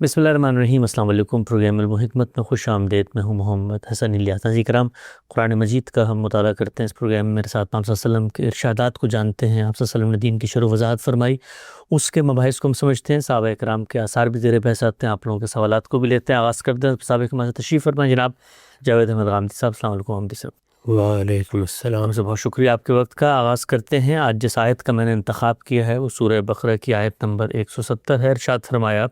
بسم اللہ الرحمن الرحیم۔ السلام علیکم۔ پروگرام علم و حکمت میں خوش آمدید۔ میں ہوں محمد حسن الیاس۔ ناظرین کرام، قرآن مجید کا ہم مطالعہ کرتے ہیں۔ اس پروگرام میں میرے ساتھ آپ صلی اللہ علیہ وسلم کے ارشادات کو جانتے ہیں۔ آپ صلی اللہ علیہ وسلم نے دین کی شرح و وضاحت فرمائی، اس کے مباحث کو ہم سمجھتے ہیں۔ صحابہ کرام کے آثار بھی زیر بحث آتے ہیں، آپ لوگوں کے سوالات کو بھی لیتے ہیں۔ آغاز کرتے ہیں صحابہ کرام سے تشریف فرمائیں جناب جاوید احمد غامدی صاحب۔ السلام علیکم غامدی صاحب۔ وعلیکم السلام۔ سے بہت شکریہ آپ کے وقت کا۔ آغاز کرتے ہیں۔ آج جس آیت کا میں نے انتخاب کیا ہے وہ سورہ بقرہ کی آیت نمبر 170 ہے۔ ارشاد فرمایا،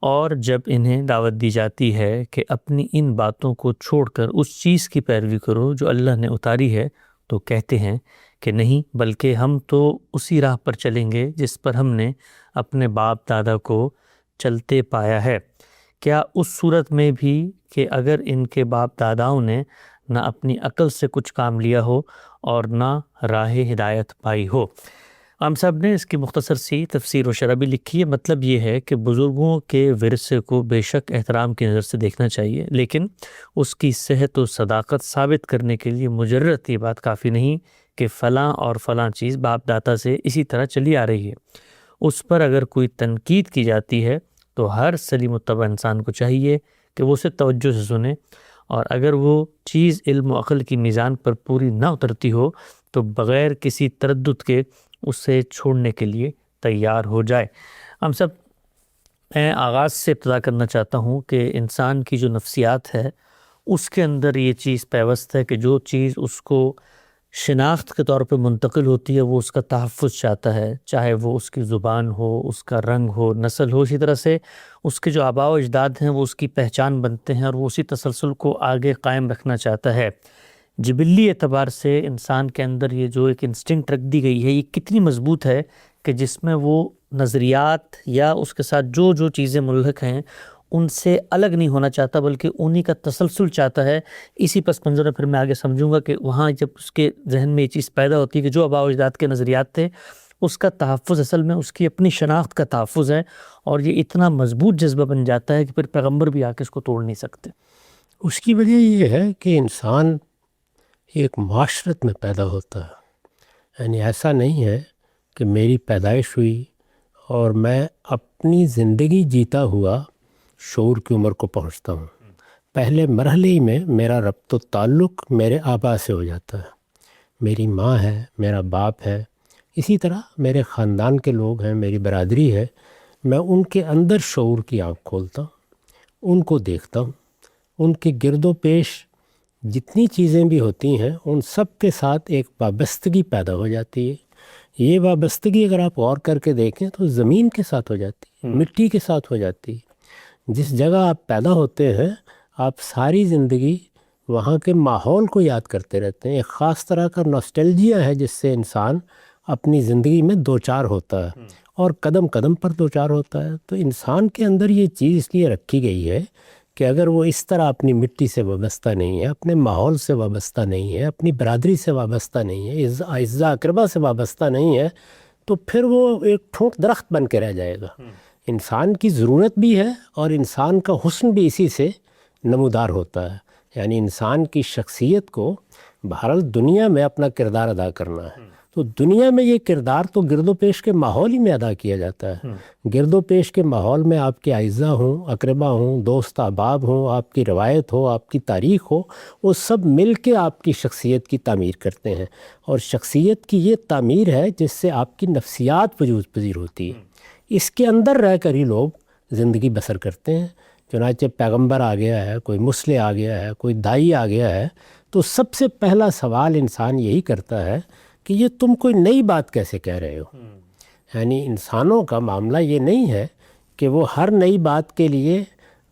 اور جب انہیں دعوت دی جاتی ہے کہ اپنی ان باتوں کو چھوڑ کر اس چیز کی پیروی کرو جو اللہ نے اتاری ہے، تو کہتے ہیں کہ نہیں، بلکہ ہم تو اسی راہ پر چلیں گے جس پر ہم نے اپنے باپ دادا کو چلتے پایا ہے۔ کیا اس صورت میں بھی کہ اگر ان کے باپ داداؤں نے نہ اپنی عقل سے کچھ کام لیا ہو اور نہ راہ ہدایت پائی ہو۔ عام صاحب نے اس کی مختصر سی تفسیر و شرح بھی لکھی ہے۔ مطلب یہ ہے کہ بزرگوں کے ورثے کو بے شک احترام کی نظر سے دیکھنا چاہیے، لیکن اس کی صحت و صداقت ثابت کرنے کے لیے مجرد یہ بات کافی نہیں کہ فلاں اور فلاں چیز باپ دادا سے اسی طرح چلی آ رہی ہے۔ اس پر اگر کوئی تنقید کی جاتی ہے تو ہر سلیم و طبع انسان کو چاہیے کہ وہ اسے توجہ سے سنے، اور اگر وہ چیز علم و عقل کی میزان پر پوری نہ اترتی ہو تو بغیر کسی تردد کے اسے چھوڑنے کے لیے تیار ہو جائے۔ ہم سب، میں آغاز سے ابتدا کرنا چاہتا ہوں کہ انسان کی جو نفسیات ہے اس کے اندر یہ چیز پیوست ہے کہ جو چیز اس کو شناخت کے طور پہ منتقل ہوتی ہے وہ اس کا تحفظ چاہتا ہے، چاہے وہ اس کی زبان ہو، اس کا رنگ ہو، نسل ہو۔ اسی طرح سے اس کے جو آباء و اجداد ہیں وہ اس کی پہچان بنتے ہیں اور وہ اسی تسلسل کو آگے قائم رکھنا چاہتا ہے۔ جبلی اعتبار سے انسان کے اندر یہ جو ایک انسٹنکٹ رکھ دی گئی ہے یہ کتنی مضبوط ہے کہ جس میں وہ نظریات یا اس کے ساتھ جو جو چیزیں ملحق ہیں ان سے الگ نہیں ہونا چاہتا، بلکہ انہی کا تسلسل چاہتا ہے۔ اسی پس منظر میں پھر میں آگے سمجھوں گا کہ وہاں جب اس کے ذہن میں یہ چیز پیدا ہوتی ہے کہ جو آباء و اجداد کے نظریات تھے اس کا تحفظ اصل میں اس کی اپنی شناخت کا تحفظ ہے، اور یہ اتنا مضبوط جذبہ بن جاتا ہے کہ پھر پیغمبر بھی آ کے اس کو توڑ نہیں سکتے۔ اس کی وجہ یہ ہے کہ انسان ایک معاشرت میں پیدا ہوتا ہے، یعنی ایسا نہیں ہے کہ میری پیدائش ہوئی اور میں اپنی زندگی جیتا ہوا شعور کی عمر کو پہنچتا ہوں۔ پہلے مرحلے ہی میں میرا ربط و تعلق میرے آبا سے ہو جاتا ہے، میری ماں ہے، میرا باپ ہے، اسی طرح میرے خاندان کے لوگ ہیں، میری برادری ہے۔ میں ان کے اندر شعور کی آنکھ کھولتا ہوں، ان کو دیکھتا ہوں، ان کے گرد و پیش جتنی چیزیں بھی ہوتی ہیں ان سب کے ساتھ ایک وابستگی پیدا ہو جاتی ہے۔ یہ وابستگی اگر آپ غور کر کے دیکھیں تو زمین کے ساتھ ہو جاتی ہے، مٹی کے ساتھ ہو جاتی ہے۔ جس جگہ آپ پیدا ہوتے ہیں آپ ساری زندگی وہاں کے ماحول کو یاد کرتے رہتے ہیں۔ ایک خاص طرح کا نوسٹیلجیا ہے جس سے انسان اپنی زندگی میں دوچار ہوتا ہے اور قدم قدم پر دوچار ہوتا ہے۔ تو انسان کے اندر یہ چیز اس لیے رکھی گئی ہے کہ اگر وہ اس طرح اپنی مٹی سے وابستہ نہیں ہے، اپنے ماحول سے وابستہ نہیں ہے، اپنی برادری سے وابستہ نہیں ہے، اعزاء اقربا سے وابستہ نہیں ہے، تو پھر وہ ایک ٹھونٹ درخت بن کے رہ جائے گا۔ انسان کی ضرورت بھی ہے اور انسان کا حسن بھی اسی سے نمودار ہوتا ہے۔ یعنی انسان کی شخصیت کو بہرحال دنیا میں اپنا کردار ادا کرنا ہے، تو دنیا میں یہ کردار تو گرد و پیش کے ماحول ہی میں ادا کیا جاتا ہے۔ گرد و پیش کے ماحول میں آپ کے اعزاء ہوں، اقربا ہوں، دوست احباب ہوں، آپ کی روایت ہو، آپ کی تاریخ ہو، وہ سب مل کے آپ کی شخصیت کی تعمیر کرتے ہیں، اور شخصیت کی یہ تعمیر ہے جس سے آپ کی نفسیات وجود پذیر ہوتی ہے۔ اس کے اندر رہ کر ہی لوگ زندگی بسر کرتے ہیں۔ چنانچہ پیغمبر آ گیا ہے، کوئی مسلح آ گیا ہے، کوئی دائی آ گیا ہے، تو سب سے پہلا سوال انسان یہی کرتا ہے کہ یہ تم کوئی نئی بات کیسے کہہ رہے ہو۔ یعنی انسانوں کا معاملہ یہ نہیں ہے کہ وہ ہر نئی بات کے لیے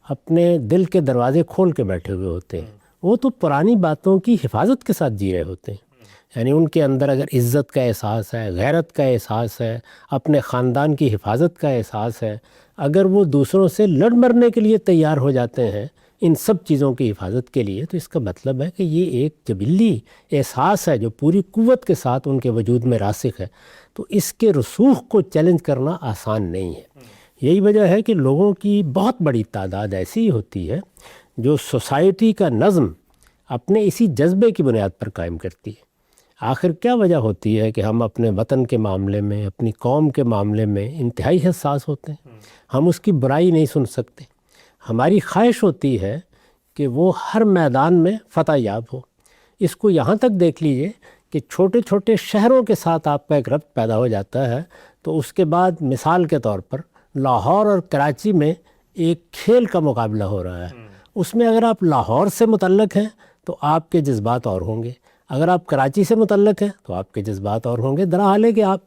اپنے دل کے دروازے کھول کے بیٹھے ہوئے ہوتے ہیں، وہ تو پرانی باتوں کی حفاظت کے ساتھ جی رہے ہوتے ہیں۔ یعنی ان کے اندر اگر عزت کا احساس ہے، غیرت کا احساس ہے، اپنے خاندان کی حفاظت کا احساس ہے، اگر وہ دوسروں سے لڑ مرنے کے لیے تیار ہو جاتے ہیں ان سب چیزوں کی حفاظت کے لیے، تو اس کا مطلب ہے کہ یہ ایک جبلی احساس ہے جو پوری قوت کے ساتھ ان کے وجود میں راسخ ہے۔ تو اس کے رسوخ کو چیلنج کرنا آسان نہیں ہے۔ یہی وجہ ہے کہ لوگوں کی بہت بڑی تعداد ایسی ہوتی ہے جو سوسائٹی کا نظم اپنے اسی جذبے کی بنیاد پر قائم کرتی ہے۔ آخر کیا وجہ ہوتی ہے کہ ہم اپنے وطن کے معاملے میں، اپنی قوم کے معاملے میں انتہائی حساس ہوتے ہیں، ہم اس کی برائی نہیں سن سکتے، ہماری خواہش ہوتی ہے کہ وہ ہر میدان میں فتح یاب ہو۔ اس کو یہاں تک دیکھ لیجئے کہ چھوٹے چھوٹے شہروں کے ساتھ آپ کا ایک ربط پیدا ہو جاتا ہے، تو اس کے بعد مثال کے طور پر لاہور اور کراچی میں ایک کھیل کا مقابلہ ہو رہا ہے، اس میں اگر آپ لاہور سے متعلق ہیں تو آپ کے جذبات اور ہوں گے، اگر آپ کراچی سے متعلق ہیں تو آپ کے جذبات اور ہوں گے، درحال ہے کہ آپ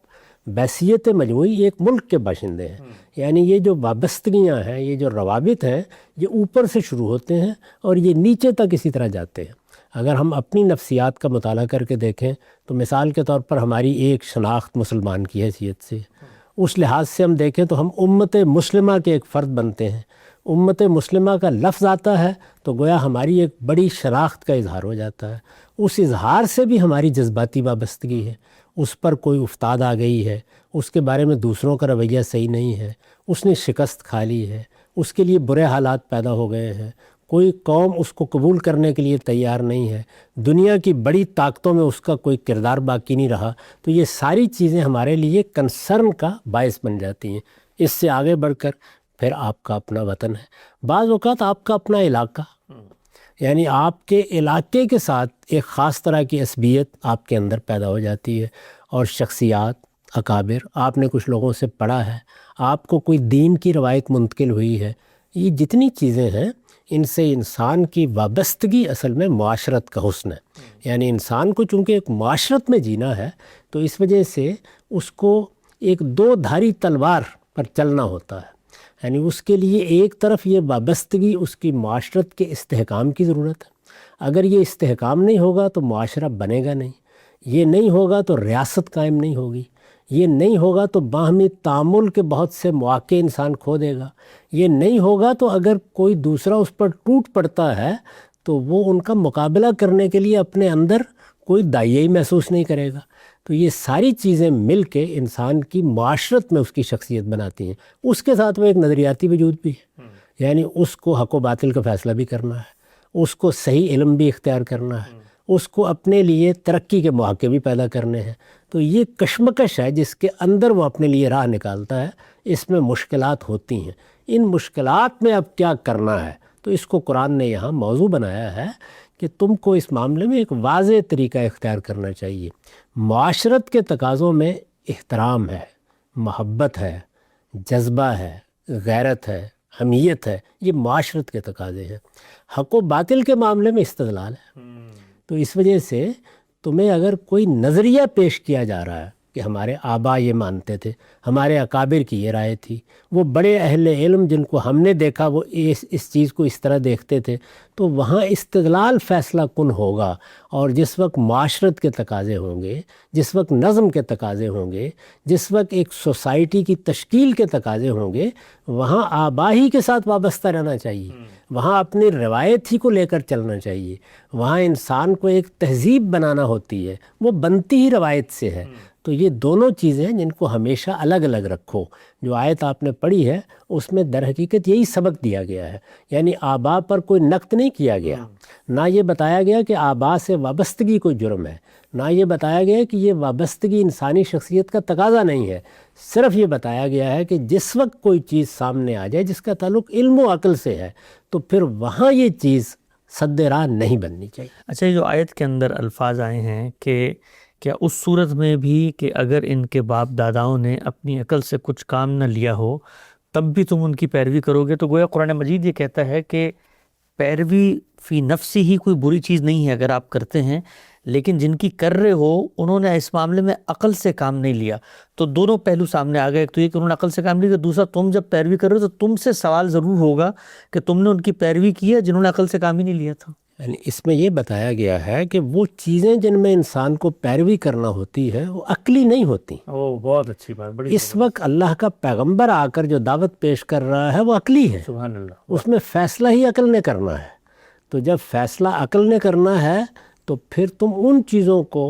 بحیثیت مجموعی ایک ملک کے باشندے ہیں۔ یعنی یہ جو وابستگیاں ہیں، یہ جو روابط ہیں، یہ اوپر سے شروع ہوتے ہیں اور یہ نیچے تک اسی طرح جاتے ہیں۔ اگر ہم اپنی نفسیات کا مطالعہ کر کے دیکھیں تو مثال کے طور پر ہماری ایک شناخت مسلمان کی حیثیت سے، اس لحاظ سے ہم دیکھیں تو ہم امت مسلمہ کے ایک فرد بنتے ہیں۔ امت مسلمہ کا لفظ آتا ہے تو گویا ہماری ایک بڑی شناخت کا اظہار ہو جاتا ہے، اس اظہار سے بھی ہماری جذباتی وابستگی ہے، اس پر کوئی افتاد آ گئی ہے، اس کے بارے میں دوسروں کا رویہ صحیح نہیں ہے، اس نے شکست کھا لی ہے، اس کے لیے برے حالات پیدا ہو گئے ہیں، کوئی قوم اس کو قبول کرنے کے لیے تیار نہیں ہے، دنیا کی بڑی طاقتوں میں اس کا کوئی کردار باقی نہیں رہا، تو یہ ساری چیزیں ہمارے لیے کنسرن کا باعث بن جاتی ہیں۔ اس سے آگے بڑھ کر پھر آپ کا اپنا وطن ہے، بعض اوقات آپ کا اپنا علاقہ، یعنی آپ کے علاقے کے ساتھ ایک خاص طرح کی عصبیت آپ کے اندر پیدا ہو جاتی ہے، اور شخصیات، اکابر، آپ نے کچھ لوگوں سے پڑھا ہے، آپ کو کوئی دین کی روایت منتقل ہوئی ہے، یہ جتنی چیزیں ہیں ان سے انسان کی وابستگی اصل میں معاشرت کا حسن ہے۔ یعنی انسان کو چونکہ ایک معاشرت میں جینا ہے تو اس وجہ سے اس کو ایک دو دھاری تلوار پر چلنا ہوتا ہے، یعنی اس کے لیے ایک طرف یہ وابستگی اس کی معاشرت کے استحکام کی ضرورت ہے، اگر یہ استحکام نہیں ہوگا تو معاشرہ بنے گا نہیں، یہ نہیں ہوگا تو ریاست قائم نہیں ہوگی، یہ نہیں ہوگا تو باہمی تعامل کے بہت سے مواقع انسان کھو دے گا، یہ نہیں ہوگا تو اگر کوئی دوسرا اس پر ٹوٹ پڑتا ہے تو وہ ان کا مقابلہ کرنے کے لیے اپنے اندر کوئی داعیہی محسوس نہیں کرے گا۔ تو یہ ساری چیزیں مل کے انسان کی معاشرت میں اس کی شخصیت بناتی ہیں۔ اس کے ساتھ وہ ایک نظریاتی وجود بھی ہے، یعنی اس کو حق و باطل کا فیصلہ بھی کرنا ہے، اس کو صحیح علم بھی اختیار کرنا ہے، اس کو اپنے لیے ترقی کے مواقع بھی پیدا کرنے ہیں۔ تو یہ کشمکش ہے جس کے اندر وہ اپنے لیے راہ نکالتا ہے، اس میں مشکلات ہوتی ہیں، ان مشکلات میں اب کیا کرنا ہے، تو اس کو قرآن نے یہاں موضوع بنایا ہے کہ تم کو اس معاملے میں ایک واضح طریقہ اختیار کرنا چاہیے۔ معاشرت کے تقاضوں میں احترام ہے، محبت ہے، جذبہ ہے، غیرت ہے، حمیت ہے، یہ معاشرت کے تقاضے ہیں۔ حق و باطل کے معاملے میں استدلال ہے۔ تو اس وجہ سے تمہیں اگر کوئی نظریہ پیش کیا جا رہا ہے کہ ہمارے آبا یہ مانتے تھے، ہمارے اکابر کی یہ رائے تھی، وہ بڑے اہل علم جن کو ہم نے دیکھا وہ اس چیز کو اس طرح دیکھتے تھے، تو وہاں استدلال فیصلہ کن ہوگا۔ اور جس وقت معاشرت کے تقاضے ہوں گے، جس وقت نظم کے تقاضے ہوں گے، جس وقت ایک سوسائٹی کی تشکیل کے تقاضے ہوں گے، وہاں آبا ہی کے ساتھ وابستہ رہنا چاہیے، وہاں اپنی روایت ہی کو لے کر چلنا چاہیے، وہاں انسان کو ایک تہذیب بنانا ہوتی ہے، وہ بنتی ہی روایت سے ہے۔ تو یہ دونوں چیزیں جن کو ہمیشہ الگ الگ رکھو۔ جو آیت آپ نے پڑھی ہے اس میں در حقیقت یہی سبق دیا گیا ہے، یعنی آبا پر کوئی نقد نہیں کیا گیا، نہ یہ بتایا گیا کہ آبا سے وابستگی کوئی جرم ہے، نہ یہ بتایا گیا کہ یہ وابستگی انسانی شخصیت کا تقاضا نہیں ہے، صرف یہ بتایا گیا ہے کہ جس وقت کوئی چیز سامنے آ جائے جس کا تعلق علم و عقل سے ہے تو پھر وہاں یہ چیز سد راہ نہیں بننی چاہیے۔ اچھا، یہ جو آیت کے اندر الفاظ آئے ہیں کہ کیا اس صورت میں بھی کہ اگر ان کے باپ داداؤں نے اپنی عقل سے کچھ کام نہ لیا ہو تب بھی تم ان کی پیروی کرو گے، تو گویا قرآن مجید یہ کہتا ہے کہ پیروی فی نفسی ہی کوئی بری چیز نہیں ہے اگر آپ کرتے ہیں، لیکن جن کی کر رہے ہو انہوں نے اس معاملے میں عقل سے کام نہیں لیا۔ تو دونوں پہلو سامنے آ گئے، ایک تو یہ کہ انہوں نے عقل سے کام نہیں لیا، دوسرا تم جب پیروی کر رہے ہو تو تم سے سوال ضرور ہوگا کہ تم نے ان کی پیروی کی ہے جنہوں نے عقل سے کام ہی نہیں لیا تھا۔ یعنی اس میں یہ بتایا گیا ہے کہ وہ چیزیں جن میں انسان کو پیروی کرنا ہوتی ہے وہ عقلی نہیں ہوتی۔ بہت اچھی بات، بڑی اس وقت اللہ کا پیغمبر آ کر جو دعوت پیش کر رہا ہے وہ عقلی ہے، سبحان اللہ، اس میں فیصلہ ہی عقل نے کرنا ہے۔ تو جب فیصلہ عقل نے کرنا ہے تو پھر تم ان چیزوں کو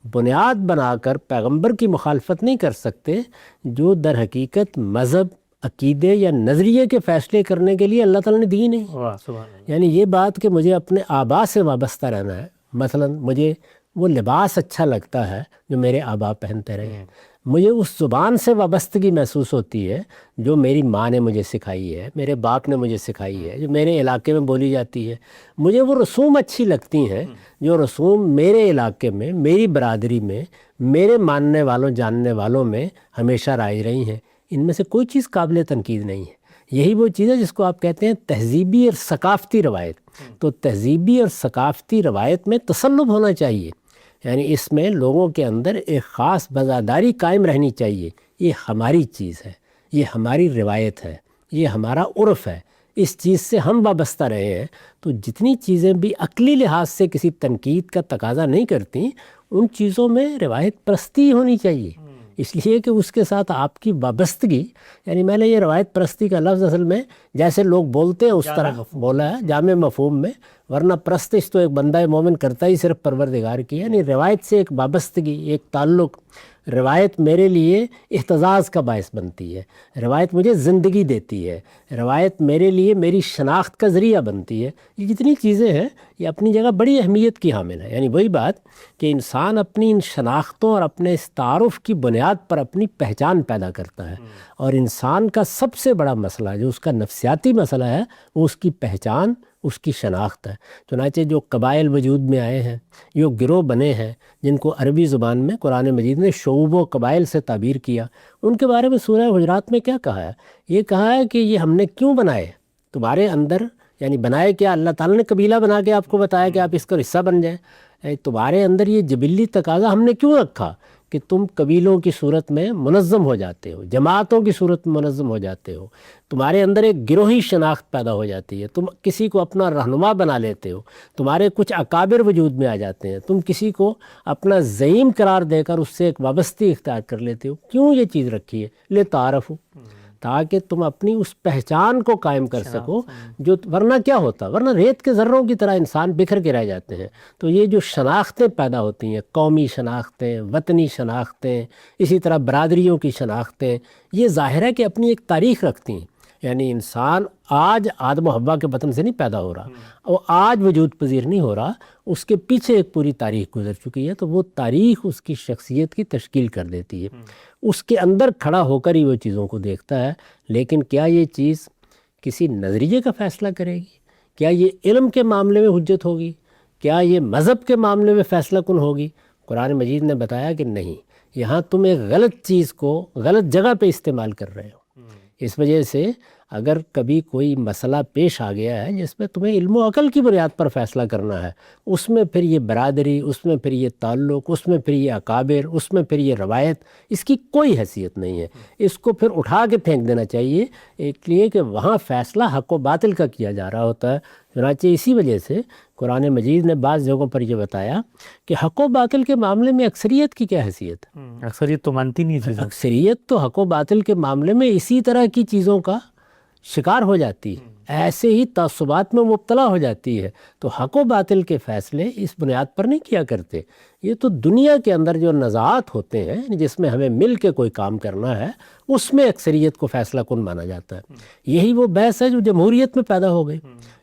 بنیاد بنا کر پیغمبر کی مخالفت نہیں کر سکتے جو در حقیقت مذہب، عقیدے یا نظریے کے فیصلے کرنے کے لیے اللہ تعالیٰ نے دی نہیں۔ واہ سبحان اللہ۔ یعنی یہ بات کہ مجھے اپنے آبا سے وابستہ رہنا ہے، مثلا مجھے وہ لباس اچھا لگتا ہے جو میرے آبا پہنتے رہے ہیں، مجھے اس زبان سے وابستگی محسوس ہوتی ہے جو میری ماں نے مجھے سکھائی ہے، میرے باپ نے مجھے سکھائی ہے، جو میرے علاقے میں بولی جاتی ہے، مجھے وہ رسوم اچھی لگتی ہیں جو رسوم میرے علاقے میں، میری برادری میں، میرے ماننے والوں جاننے والوں میں ہمیشہ رائج رہی ہیں۔ ان میں سے کوئی چیز قابل تنقید نہیں ہے۔ یہی وہ چیز ہے جس کو آپ کہتے ہیں تہذیبی اور ثقافتی روایت۔ تو تہذیبی اور ثقافتی روایت میں تسلب ہونا چاہیے، یعنی اس میں لوگوں کے اندر ایک خاص بزاداری قائم رہنی چاہیے۔ یہ ہماری چیز ہے، یہ ہماری روایت ہے، یہ ہمارا عرف ہے، اس چیز سے ہم وابستہ رہے ہیں۔ تو جتنی چیزیں بھی عقلی لحاظ سے کسی تنقید کا تقاضا نہیں کرتی، ان چیزوں میں روایت پرستی ہونی چاہیے، اس لیے کہ اس کے ساتھ آپ کی وابستگی، یعنی میں نے یہ روایت پرستی کا لفظ اصل میں جیسے لوگ بولتے ہیں اس طرح بولا ہے جامع مفہوم میں، ورنہ پرستش تو ایک بندہ مومن کرتا ہی صرف پروردگار کی، یعنی روایت سے ایک وابستگی، ایک تعلق۔ روایت میرے لیے احتزاز کا باعث بنتی ہے، روایت مجھے زندگی دیتی ہے، روایت میرے لیے میری شناخت کا ذریعہ بنتی ہے۔ یہ جتنی چیزیں ہیں یہ اپنی جگہ بڑی اہمیت کی حامل ہے۔ یعنی وہی بات کہ انسان اپنی ان شناختوں اور اپنے اس تعارف کی بنیاد پر اپنی پہچان پیدا کرتا ہے، اور انسان کا سب سے بڑا مسئلہ جو اس کا نفسیاتی مسئلہ ہے وہ اس کی پہچان، اس کی شناخت ہے۔ چنانچہ جو قبائل وجود میں آئے ہیں، جو گروہ بنے ہیں جن کو عربی زبان میں قرآن مجید نے شعوب و قبائل سے تعبیر کیا، ان کے بارے میں سورہ حجرات میں کیا کہا ہے؟ یہ کہا ہے کہ یہ ہم نے کیوں بنائے تمہارے اندر، یعنی بنائے کیا؟ اللہ تعالیٰ نے قبیلہ بنا کے آپ کو بتایا کہ آپ اس کا حصہ بن جائیں۔ تمہارے اندر یہ جبلی تقاضا ہم نے کیوں رکھا کہ تم قبیلوں کی صورت میں منظم ہو جاتے ہو، جماعتوں کی صورت میں منظم ہو جاتے ہو، تمہارے اندر ایک گروہی شناخت پیدا ہو جاتی ہے، تم کسی کو اپنا رہنما بنا لیتے ہو، تمہارے کچھ اکابر وجود میں آ جاتے ہیں، تم کسی کو اپنا زعیم قرار دے کر اس سے ایک وابستگی اختیار کر لیتے ہو۔ کیوں یہ چیز رکھی ہے؟ لتعارفو، تاکہ تم اپنی اس پہچان کو قائم کر سکو، جو ورنہ کیا ہوتا، ورنہ ریت کے ذروں کی طرح انسان بکھر کے رہ جاتے ہیں۔ تو یہ جو شناختیں پیدا ہوتی ہیں، قومی شناختیں، وطنی شناختیں، اسی طرح برادریوں کی شناختیں، یہ ظاہر ہے کہ اپنی ایک تاریخ رکھتی ہیں۔ یعنی انسان آج آدم و حوا کے بطن سے نہیں پیدا ہو رہا، وہ آج وجود پذیر نہیں ہو رہا، اس کے پیچھے ایک پوری تاریخ گزر چکی ہے، تو وہ تاریخ اس کی شخصیت کی تشکیل کر دیتی ہے۔ اس کے اندر کھڑا ہو کر ہی وہ چیزوں کو دیکھتا ہے۔ لیکن کیا یہ چیز کسی نظریے کا فیصلہ کرے گی؟ کیا یہ علم کے معاملے میں حجت ہوگی؟ کیا یہ مذہب کے معاملے میں فیصلہ کن ہوگی؟ قرآن مجید نے بتایا کہ نہیں، یہاں تم ایک غلط چیز کو غلط جگہ پہ استعمال کر رہے ہو۔ اس وجہ سے اگر کبھی کوئی مسئلہ پیش آ گیا ہے جس میں تمہیں علم و عقل کی بنیاد پر فیصلہ کرنا ہے، اس میں پھر یہ برادری، اس میں پھر یہ تعلق، اس میں پھر یہ اکابر، اس میں پھر یہ روایت، اس کی کوئی حیثیت نہیں ہے۔ اس کو پھر اٹھا کے پھینک دینا چاہیے، ایک لیے کہ وہاں فیصلہ حق و باطل کا کیا جا رہا ہوتا ہے۔ چنانچہ اسی وجہ سے قرآن مجید نے بعض جگہوں پر یہ بتایا کہ حق و باطل کے معاملے میں اکثریت کی کیا حیثیت ہے؟ اکثریت تو مانتی نہیں تھی۔ اکثریت تو حق و باطل کے معاملے میں اسی طرح کی چیزوں کا شکار ہو جاتی ہے، ایسے ہی تعصبات میں مبتلا ہو جاتی ہے۔ تو حق و باطل کے فیصلے اس بنیاد پر نہیں کیا کرتے۔ یہ تو دنیا کے اندر جو نزاعات ہوتے ہیں جس میں ہمیں مل کے کوئی کام کرنا ہے، اس میں اکثریت کو فیصلہ کن مانا جاتا ہے۔ یہی وہ بحث ہے جو جمہوریت میں پیدا ہو گئی۔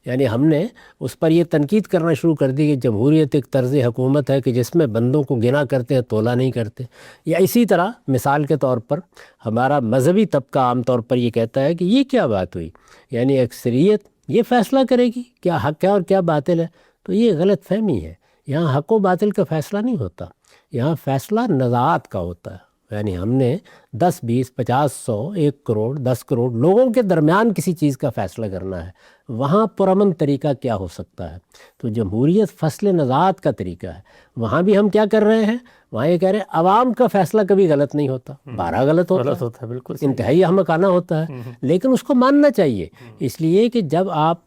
یعنی ہم نے اس پر یہ تنقید کرنا شروع کر دی کہ جمہوریت ایک طرز حکومت ہے کہ جس میں بندوں کو گنا کرتے ہیں، تولا نہیں کرتے۔ یا اسی طرح مثال کے طور پر ہمارا مذہبی طبقہ عام طور پر یہ کہتا ہے کہ یہ کیا بات ہوئی، یعنی اکثریت یہ فیصلہ کرے گی کیا حق ہے اور کیا باطل ہے۔ تو یہ غلط فہمی ہے۔ یہاں حق و باطل کا فیصلہ نہیں ہوتا، یہاں فیصلہ نزاعات کا ہوتا ہے۔ یعنی ہم نے 10 20 50 100 1 کروڑ 10 کروڑ لوگوں کے درمیان کسی چیز کا فیصلہ کرنا ہے، وہاں پرامن طریقہ کیا ہو سکتا ہے؟ تو جمہوریت فصل نزاعات کا طریقہ ہے۔ وہاں بھی ہم کیا کر رہے ہیں؟ وہاں یہ کہہ رہے ہیں عوام کا فیصلہ کبھی غلط نہیں ہوتا، بارہ غلط ہوتا ہے، بالکل انتہائی احمقانہ ہوتا ہے، لیکن اس کو ماننا چاہیے۔ اس لیے کہ جب آپ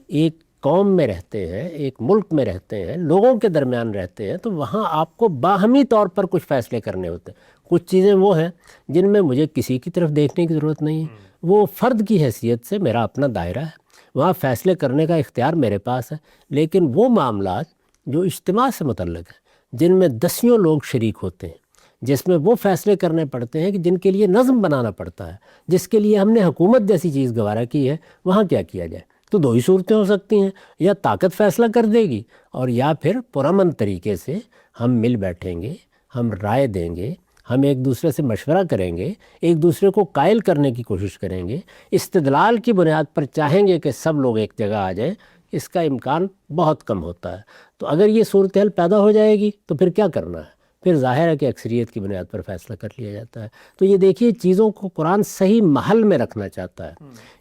ایک قوم میں رہتے ہیں، ایک ملک میں رہتے ہیں، لوگوں کے درمیان رہتے ہیں، تو وہاں آپ کو باہمی طور پر کچھ فیصلے کرنے ہوتے ہیں۔ کچھ چیزیں وہ ہیں جن میں مجھے کسی کی طرف دیکھنے کی ضرورت نہیں ہے، وہ فرد کی حیثیت سے میرا اپنا دائرہ ہے، وہاں فیصلے کرنے کا اختیار میرے پاس ہے۔ لیکن وہ معاملات جو اجتماع سے متعلق ہیں، جن میں دسیوں لوگ شریک ہوتے ہیں، جس میں وہ فیصلے کرنے پڑتے ہیں کہ جن کے لیے نظم بنانا پڑتا ہے، جس کے لیے ہم نے حکومت جیسی چیز گوارا کی ہے، وہاں کیا کیا جائے؟ تو دو ہی صورتیں ہو سکتی ہیں، یا طاقت فیصلہ کر دے گی، اور یا پھر پرامن طریقے سے ہم مل بیٹھیں گے، ہم رائے دیں گے، ہم ایک دوسرے سے مشورہ کریں گے، ایک دوسرے کو قائل کرنے کی کوشش کریں گے، استدلال کی بنیاد پر چاہیں گے کہ سب لوگ ایک جگہ آ جائیں، اس کا امکان بہت کم ہوتا ہے۔ تو اگر یہ صورتحال پیدا ہو جائے گی تو پھر کیا کرنا ہے؟ پھر ظاہر ہے کہ اکثریت کی بنیاد پر فیصلہ کر لیا جاتا ہے۔ تو یہ دیکھیے، چیزوں کو قرآن صحیح محل میں رکھنا چاہتا ہے،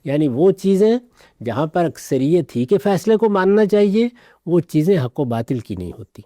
یعنی وہ چیزیں جہاں پر اکثریت ہی کے فیصلے کو ماننا چاہیے، وہ چیزیں حق و باطل کی نہیں ہوتی،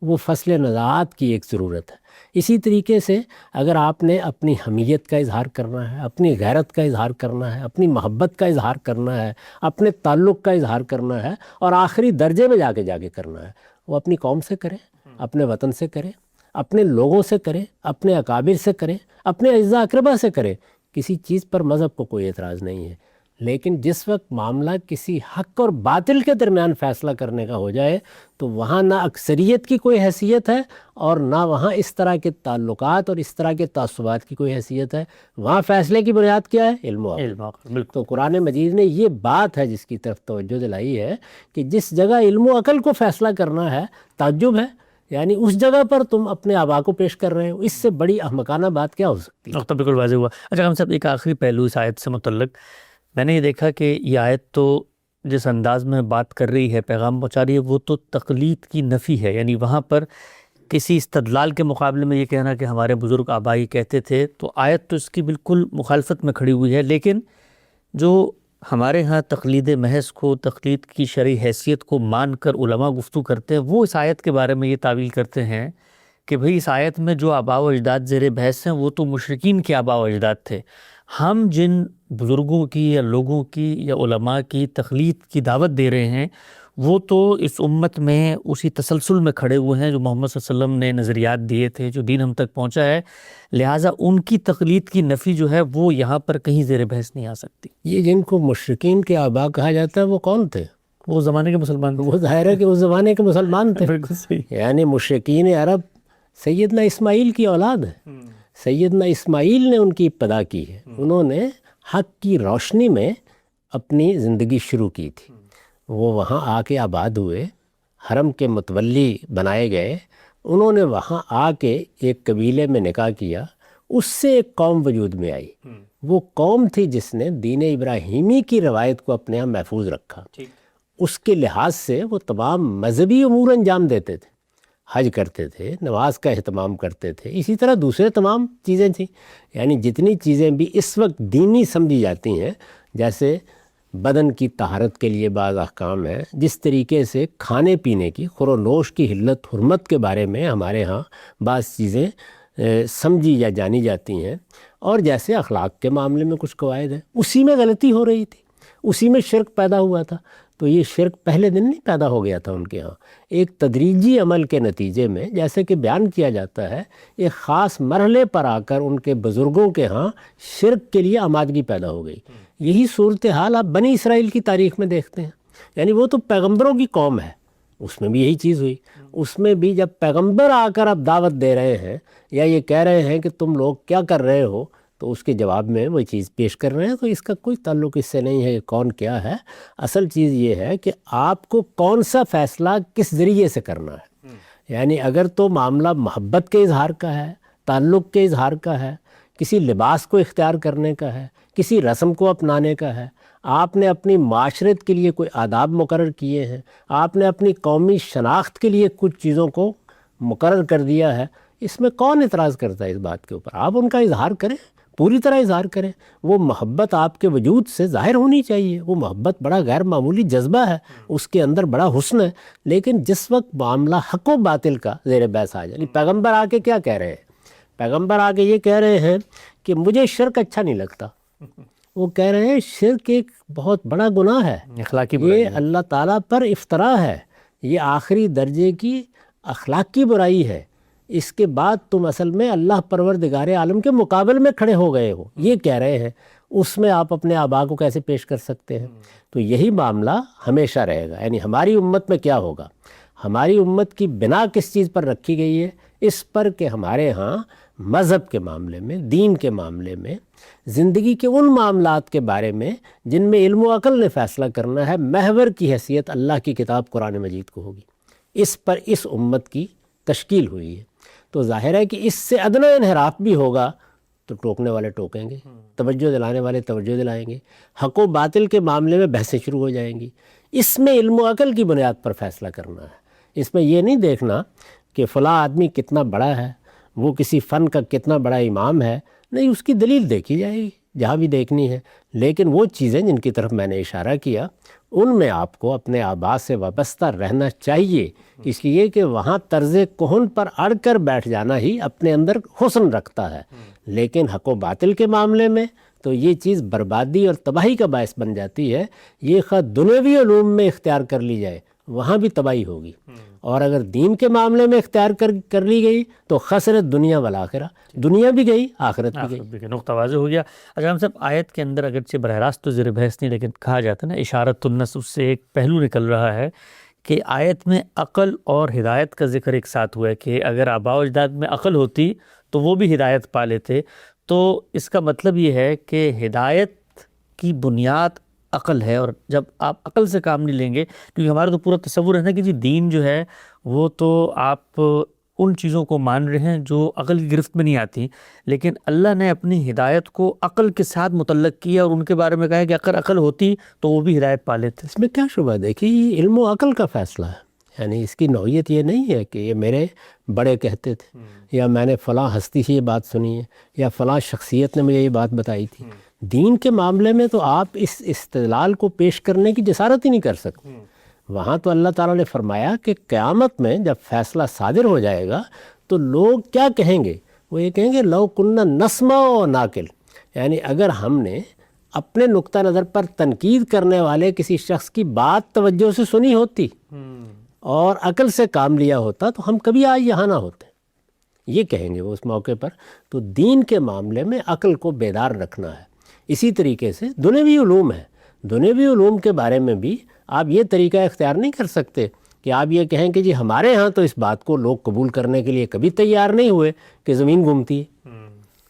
وہ فصل نزاعات کی ایک ضرورت ہے۔ اسی طریقے سے اگر آپ نے اپنی حمیت کا اظہار کرنا ہے، اپنی غیرت کا اظہار کرنا ہے، اپنی محبت کا اظہار کرنا ہے، اپنے تعلق کا اظہار کرنا ہے، اور آخری درجے میں جا کے کرنا ہے، وہ اپنی قوم سے کریں، اپنے وطن سے کریں، اپنے لوگوں سے کریں، اپنے اکابر سے کریں، اپنے اعزاء اقربا سے کریں۔ کسی چیز پر مذہب کو کوئی اعتراض نہیں ہے، لیکن جس وقت معاملہ کسی حق اور باطل کے درمیان فیصلہ کرنے کا ہو جائے تو وہاں نہ اکثریت کی کوئی حیثیت ہے، اور نہ وہاں اس طرح کے تعلقات اور اس طرح کے تعصبات کی کوئی حیثیت ہے۔ وہاں فیصلے کی بنیاد کیا ہے؟ علم و عقل۔ تو قرآن مجید نے یہ بات ہے جس کی طرف توجہ دلائی ہے کہ جس جگہ علم و عقل کو فیصلہ کرنا ہے، تعجب ہے، یعنی اس جگہ پر تم اپنے آبا کو پیش کر رہے ہو، اس سے بڑی احمقانہ بات کیا ہو سکتی ہے؟ نقطہ بالکل واضح ہوا۔ اچھا ہم صاحب، ایک آخری پہلو اس آیت سے متعلق، میں نے یہ دیکھا کہ یہ آیت تو جس انداز میں بات کر رہی ہے، پیغام پہنچا رہی ہے، وہ تو تقلید کی نفی ہے، یعنی وہاں پر کسی استدلال کے مقابلے میں یہ کہنا کہ ہمارے بزرگ آبائی کہتے تھے، تو آیت تو اس کی بالکل مخالفت میں کھڑی ہوئی ہے۔ لیکن جو ہمارے ہاں تقلید محض کو، تقلید کی شرعی حیثیت کو مان کر علماء گفتگو کرتے ہیں، وہ اس آیت کے بارے میں یہ تعویل کرتے ہیں کہ بھئی اس آیت میں جو آباء و اجداد زیر بحث ہیں وہ تو مشرکین کے آباء و اجداد تھے، ہم جن بزرگوں کی یا لوگوں کی یا علماء کی تقلید کی دعوت دے رہے ہیں وہ تو اس امت میں اسی تسلسل میں کھڑے ہوئے ہیں جو محمد صلی اللہ علیہ وسلم نے نظریات دیے تھے، جو دین ہم تک پہنچا ہے، لہٰذا ان کی تقلید کی نفی جو ہے وہ یہاں پر کہیں زیر بحث نہیں آ سکتی۔ یہ جن کو مشرکین کے آباء کہا جاتا ہے وہ کون تھے؟ وہ زمانے کے مسلمان تھے۔ وہ ظاہر ہے کہ اس زمانے کے مسلمان تھے۔ بالکل صحیح۔ یعنی مشرکین عرب سیدنا اسماعیل کی اولاد ہے، سیدنا اسماعیل نے ان کی ابتدا کی ہے، انہوں نے حق کی روشنی میں اپنی زندگی شروع کی تھی، وہ وہاں آ کے آباد ہوئے، حرم کے متولی بنائے گئے، انہوں نے وہاں آ کے ایک قبیلے میں نکاح کیا، اس سے ایک قوم وجود میں آئی، وہ قوم تھی جس نے دین ابراہیمی کی روایت کو اپنے یہاں محفوظ رکھا، اس کے لحاظ سے وہ تمام مذہبی امور انجام دیتے تھے، حج کرتے تھے، نماز کا اہتمام کرتے تھے، اسی طرح دوسرے تمام چیزیں تھیں، یعنی جتنی چیزیں بھی اس وقت دینی سمجھی جاتی ہیں، جیسے بدن کی طہارت کے لیے بعض احکام ہیں، جس طریقے سے کھانے پینے کی، خور و نوش کی حلت حرمت کے بارے میں ہمارے ہاں بعض چیزیں سمجھی یا جانی جاتی ہیں، اور جیسے اخلاق کے معاملے میں کچھ قواعد ہیں، اسی میں غلطی ہو رہی تھی، اسی میں شرک پیدا ہوا تھا۔ تو یہ شرک پہلے دن نہیں پیدا ہو گیا تھا ان کے ہاں، ایک تدریجی عمل کے نتیجے میں، جیسے کہ بیان کیا جاتا ہے، ایک خاص مرحلے پر آ کر ان کے بزرگوں کے ہاں شرک کے لیے آمادگی پیدا ہو گئی۔ یہی صورتحال آپ بنی اسرائیل کی تاریخ میں دیکھتے ہیں، یعنی وہ تو پیغمبروں کی قوم ہے، اس میں بھی یہی چیز ہوئی، اس میں بھی جب پیغمبر آ کر اب دعوت دے رہے ہیں یا یہ کہہ رہے ہیں کہ تم لوگ کیا کر رہے ہو، تو اس کے جواب میں وہ چیز پیش کر رہے ہیں، تو اس کا کوئی تعلق اس سے نہیں ہے کہ کون کیا ہے، اصل چیز یہ ہے کہ آپ کو کون سا فیصلہ کس ذریعے سے کرنا ہے، یعنی اگر تو معاملہ محبت کے اظہار کا ہے، تعلق کے اظہار کا ہے، کسی لباس کو اختیار کرنے کا ہے، کسی رسم کو اپنانے کا ہے، آپ نے اپنی معاشرت کے لیے کوئی آداب مقرر کیے ہیں، آپ نے اپنی قومی شناخت کے لیے کچھ چیزوں کو مقرر کر دیا ہے، اس میں کون اعتراض کرتا ہے اس بات کے اوپر؟ آپ ان کا اظہار کریں، پوری طرح اظہار کریں، وہ محبت آپ کے وجود سے ظاہر ہونی چاہیے، وہ محبت بڑا غیر معمولی جذبہ ہے، اس کے اندر بڑا حسن ہے، لیکن جس وقت معاملہ حق و باطل کا زیر بحث آ جائے، پیغمبر آ کے کیا کہہ رہے ہیں؟ پیغمبر آ کے یہ کہہ رہے ہیں کہ مجھے شرک اچھا نہیں لگتا، وہ کہہ رہے ہیں شرک ایک بہت بڑا گناہ ہے، اخلاقی یہ اللہ تعالیٰ پر افتراء ہے، یہ آخری درجے کی اخلاقی برائی ہے، اس کے بعد تم اصل میں اللہ پروردگار عالم کے مقابل میں کھڑے ہو گئے ہو، یہ کہہ رہے ہیں، اس میں آپ اپنے آبا کو کیسے پیش کر سکتے ہیں؟ تو یہی معاملہ ہمیشہ رہے گا، یعنی ہماری امت میں کیا ہوگا، ہماری امت کی بنا کس چیز پر رکھی گئی ہے؟ اس پر کہ ہمارے ہاں مذہب کے معاملے میں، دین کے معاملے میں، زندگی کے ان معاملات کے بارے میں جن میں علم و عقل نے فیصلہ کرنا ہے، محور کی حیثیت اللہ کی کتاب قرآن مجید کو ہوگی۔ اس پر اس امت کی تشکیل ہوئی ہے، تو ظاہر ہے کہ اس سے ادنا انحراف بھی ہوگا تو ٹوکنے والے ٹوکیں گے، توجہ دلانے والے توجہ دلائیں گے، حق و باطل کے معاملے میں بحثیں شروع ہو جائیں گی۔ اس میں علم و عقل کی بنیاد پر فیصلہ کرنا ہے، اس میں یہ نہیں دیکھنا کہ فلاں آدمی کتنا بڑا ہے، وہ کسی فن کا کتنا بڑا امام ہے، نہیں، اس کی دلیل دیکھی جائے گی جہاں بھی دیکھنی ہے، لیکن وہ چیزیں جن کی طرف میں نے اشارہ کیا ان میں آپ کو اپنے آباء سے وابستہ رہنا چاہیے، اس لیے کہ وہاں طرز کہن پر اڑ کر بیٹھ جانا ہی اپنے اندر حسن رکھتا ہے، لیکن حق و باطل کے معاملے میں تو یہ چیز بربادی اور تباہی کا باعث بن جاتی ہے۔ یہ خواہ دنیاوی علوم میں اختیار کر لی جائے وہاں بھی تباہی ہوگی، اور اگر دین کے معاملے میں اختیار کر لی گئی تو خسرت دنیا والآخرہ، دنیا بھی گئی آخرت بھی گئی۔ نقطہ واضح ہو گیا۔ اچھا ہم صاحب، آیت کے اندر اگرچہ براہ راست تو زیر بحث نہیں، لیکن کہا جاتا ہے نا اشارت النص، اس سے ایک پہلو نکل رہا ہے کہ آیت میں عقل اور ہدایت کا ذکر ایک ساتھ ہوا ہے کہ اگر آباء و اجداد میں عقل ہوتی تو وہ بھی ہدایت پا لیتے، تو اس کا مطلب یہ ہے کہ ہدایت کی بنیاد عقل ہے، اور جب آپ عقل سے کام نہیں لیں گے، کیونکہ ہمارا تو پورا تصور ہے نا کہ جی دین جو ہے وہ تو آپ ان چیزوں کو مان رہے ہیں جو عقل کی گرفت میں نہیں آتی، لیکن اللہ نے اپنی ہدایت کو عقل کے ساتھ متعلق کیا اور ان کے بارے میں کہا کہ اگر عقل ہوتی تو وہ بھی ہدایت پا لیتے۔ اس میں کیا شبہ؟ دیکھیے، یہ علم و عقل کا فیصلہ ہے، یعنی اس کی نوعیت یہ نہیں ہے کہ یہ میرے بڑے کہتے تھے، یا میں نے فلاں ہستی سے یہ بات سنی ہے، یا فلاں شخصیت نے مجھے یہ بات بتائی تھی۔ دین کے معاملے میں تو آپ اس استدلال کو پیش کرنے کی جسارت ہی نہیں کر سکتے۔ وہاں تو اللہ تعالیٰ نے فرمایا کہ قیامت میں جب فیصلہ صادر ہو جائے گا تو لوگ کیا کہیں گے؟ وہ یہ کہیں گے لو کننا نسمع و ناقل، یعنی اگر ہم نے اپنے نقطہ نظر پر تنقید کرنے والے کسی شخص کی بات توجہ سے سنی ہوتی اور عقل سے کام لیا ہوتا تو ہم کبھی آج یہاں نہ ہوتے، یہ کہیں گے وہ اس موقع پر۔ تو دین کے معاملے میں عقل کو بیدار رکھنا ہے۔ اسی طریقے سے دنیوی علوم ہے، دنیوی علوم کے بارے میں بھی آپ یہ طریقہ اختیار نہیں کر سکتے کہ آپ یہ کہیں کہ جی ہمارے ہاں تو اس بات کو لوگ قبول کرنے کے لیے کبھی تیار نہیں ہوئے کہ زمین گھومتی ہے۔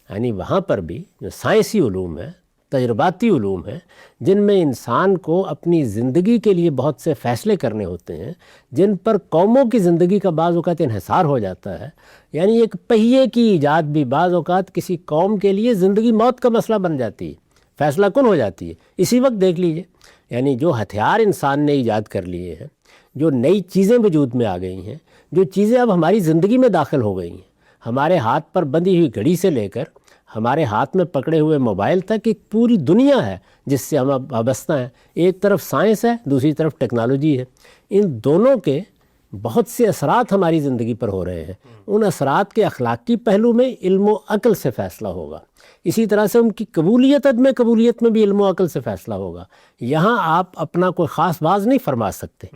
یعنی وہاں پر بھی جو سائنسی علوم ہے، تجرباتی علوم ہے، جن میں انسان کو اپنی زندگی کے لیے بہت سے فیصلے کرنے ہوتے ہیں، جن پر قوموں کی زندگی کا بعض اوقات انحصار ہو جاتا ہے، یعنی ایک پہیے کی ایجاد بھی بعض اوقات کسی قوم کے لیے زندگی موت کا مسئلہ بن جاتی ہے، فیصلہ کن ہو جاتی ہے۔ اسی وقت دیکھ لیجئے، یعنی جو ہتھیار انسان نے ایجاد کر لیے ہیں، جو نئی چیزیں وجود میں آ گئی ہیں، جو چیزیں اب ہماری زندگی میں داخل ہو گئی ہیں، ہمارے ہاتھ پر بندھی ہوئی گھڑی سے لے کر ہمارے ہاتھ میں پکڑے ہوئے موبائل تک ایک پوری دنیا ہے جس سے ہم اب وابستہ ہیں۔ ایک طرف سائنس ہے، دوسری طرف ٹیکنالوجی ہے۔ ان دونوں کے بہت سے اثرات ہماری زندگی پر ہو رہے ہیں۔ ان اثرات کے اخلاقی پہلو میں علم و عقل سے فیصلہ ہوگا، اسی طرح سے ان کی قبولیت، عدم قبولیت میں بھی علم و عقل سے فیصلہ ہوگا۔ یہاں آپ اپنا کوئی خاص باز نہیں فرما سکتے۔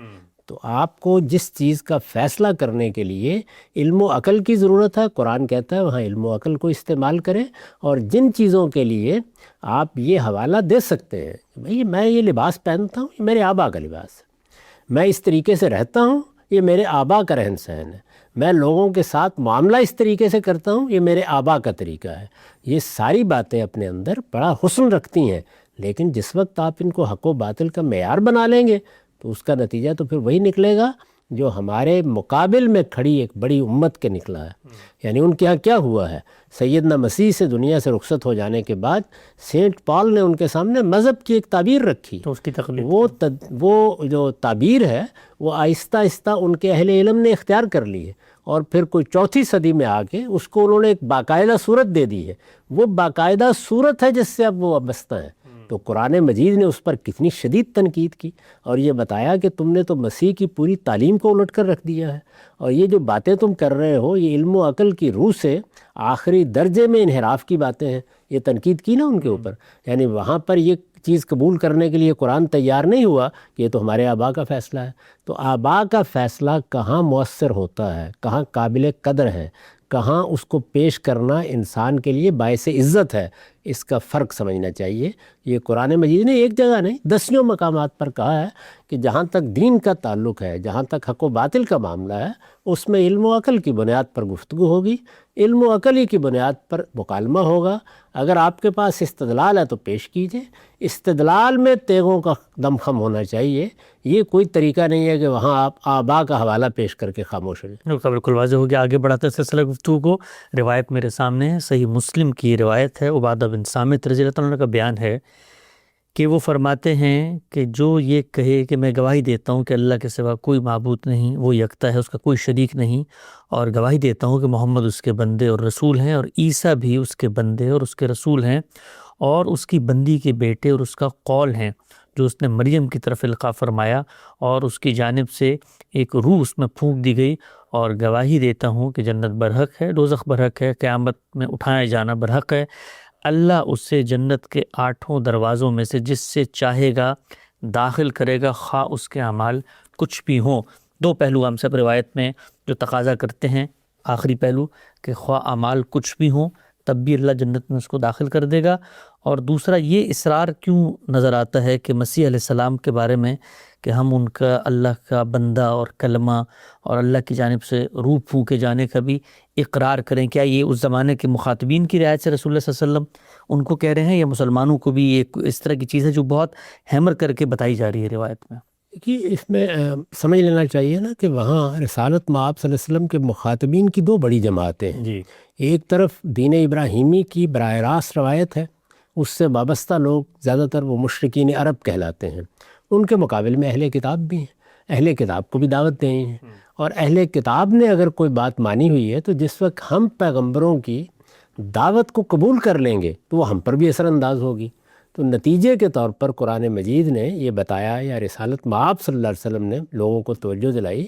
تو آپ کو جس چیز کا فیصلہ کرنے کے لیے علم و عقل کی ضرورت ہے، قرآن کہتا ہے وہاں علم و عقل کو استعمال کریں، اور جن چیزوں کے لیے آپ یہ حوالہ دے سکتے ہیں کہ بھئی میں یہ لباس پہنتا ہوں، یہ میرے آبا کا لباس ہے، میں اس طریقے سے رہتا ہوں، یہ میرے آبا کا رہن سہن ہے، میں لوگوں کے ساتھ معاملہ اس طریقے سے کرتا ہوں، یہ میرے آبا کا طریقہ ہے۔ یہ ساری باتیں اپنے اندر بڑا حسن رکھتی ہیں، لیکن جس وقت آپ ان کو حق و باطل کا معیار بنا لیں گے تو اس کا نتیجہ تو پھر وہی نکلے گا جو ہمارے مقابل میں کھڑی ایک بڑی امت کے نکلا ہے۔ یعنی ان کے ہاں کیا ہوا ہے، سیدنا مسیح سے دنیا سے رخصت ہو جانے کے بعد سینٹ پال نے ان کے سامنے مذہب کی ایک تعبیر رکھی، تو اس کی تقلید وہ جو تعبیر ہے وہ آہستہ آہستہ ان کے اہل علم نے اختیار کر لی ہے، اور پھر کوئی 4 صدی میں آ کے اس کو انہوں نے ایک باقاعدہ صورت دے دی ہے۔ وہ باقاعدہ صورت ہے جس سے اب وہ وابستہ ہیں۔ تو قرآن مجید نے اس پر کتنی شدید تنقید کی اور یہ بتایا کہ تم نے تو مسیح کی پوری تعلیم کو الٹ کر رکھ دیا ہے، اور یہ جو باتیں تم کر رہے ہو یہ علم و عقل کی روح سے آخری درجے میں انحراف کی باتیں ہیں۔ یہ تنقید کی نا ان کے اوپر، یعنی وہاں پر یہ چیز قبول کرنے کے لیے قرآن تیار نہیں ہوا کہ یہ تو ہمارے آبا کا فیصلہ ہے۔ تو آبا کا فیصلہ کہاں مؤثر ہوتا ہے، کہاں قابل قدر ہے، کہاں اس کو پیش کرنا انسان کے لیے باعث عزت ہے، اس کا فرق سمجھنا چاہیے۔ یہ قرآن مجید نے ایک جگہ نہیں دسیوں مقامات پر کہا ہے کہ جہاں تک دین کا تعلق ہے، جہاں تک حق و باطل کا معاملہ ہے، اس میں علم و عقل کی بنیاد پر گفتگو ہوگی، علم و عقل ہی کی بنیاد پر مکالمہ ہوگا۔ اگر آپ کے پاس استدلال ہے تو پیش کیجئے، استدلال میں تیغوں کا دم خم ہونا چاہیے۔ یہ کوئی طریقہ نہیں ہے کہ وہاں آپ آبا کا حوالہ پیش کر کے خاموش ہو جائیں۔ بالکل واضح ہو گیا۔ آگے بڑھاتے سلسلہ گفتگو کو، روایت میرے سامنے ہے، صحیح مسلم کی روایت ہے، عبادہ بن صامت رضی اللہ عنہ کا بیان ہے کہ وہ فرماتے ہیں کہ جو یہ کہے کہ میں گواہی دیتا ہوں کہ اللہ کے سوا کوئی معبود نہیں، وہ یکتا ہے، اس کا کوئی شریک نہیں، اور گواہی دیتا ہوں کہ محمد اس کے بندے اور رسول ہیں، اور عیسیٰ بھی اس کے بندے اور اس کے رسول ہیں، اور اس کی بندی کے بیٹے اور اس کا قول ہیں جو اس نے مریم کی طرف القاء فرمایا، اور اس کی جانب سے ایک روح اس میں پھونک دی گئی، اور گواہی دیتا ہوں کہ جنت برحق ہے، دوزخ برحق ہے، قیامت میں اٹھایا جانا برحق ہے، اللہ اس سے جنت کے 8 دروازوں میں سے جس سے چاہے گا داخل کرے گا، خواہ اس کے اعمال کچھ بھی ہوں۔ دو پہلو ہم سب روایت میں جو تقاضا کرتے ہیں، آخری پہلو کہ خواہ اعمال کچھ بھی ہوں تب بھی اللہ جنت میں اس کو داخل کر دے گا، اور دوسرا یہ اصرار کیوں نظر آتا ہے کہ مسیح علیہ السلام کے بارے میں کہ ہم ان کا اللہ کا بندہ اور کلمہ اور اللہ کی جانب سے روح پھونکے جانے کا بھی اقرار کریں؟ کیا یہ اس زمانے کے مخاطبین کی رعایت سے رسول اللہ صلی اللہ علیہ وسلم ان کو کہہ رہے ہیں، یا مسلمانوں کو بھی ایک اس طرح کی چیز ہے جو بہت ہیمر کر کے بتائی جا رہی ہے روایت میں؟ کہ اس میں سمجھ لینا چاہیے نا کہ وہاں رسالت مآب صلی اللہ علیہ وسلم کے مخاطبین کی دو بڑی جماعتیں ہیں۔ جی، ایک طرف دین ابراہیمی کی براہ راست روایت ہے، اس سے وابستہ لوگ زیادہ تر وہ مشرکین عرب کہلاتے ہیں، ان کے مقابل میں اہل کتاب بھی ہیں، اہل کتاب کو بھی دعوت دیں ہیں، اور اہل کتاب نے اگر کوئی بات مانی ہوئی ہے تو جس وقت ہم پیغمبروں کی دعوت کو قبول کر لیں گے تو وہ ہم پر بھی اثر انداز ہوگی۔ تو نتیجے کے طور پر قرآن مجید نے یہ بتایا، یا رسالت مآب صلی اللہ علیہ وسلم نے لوگوں کو توجہ دلائی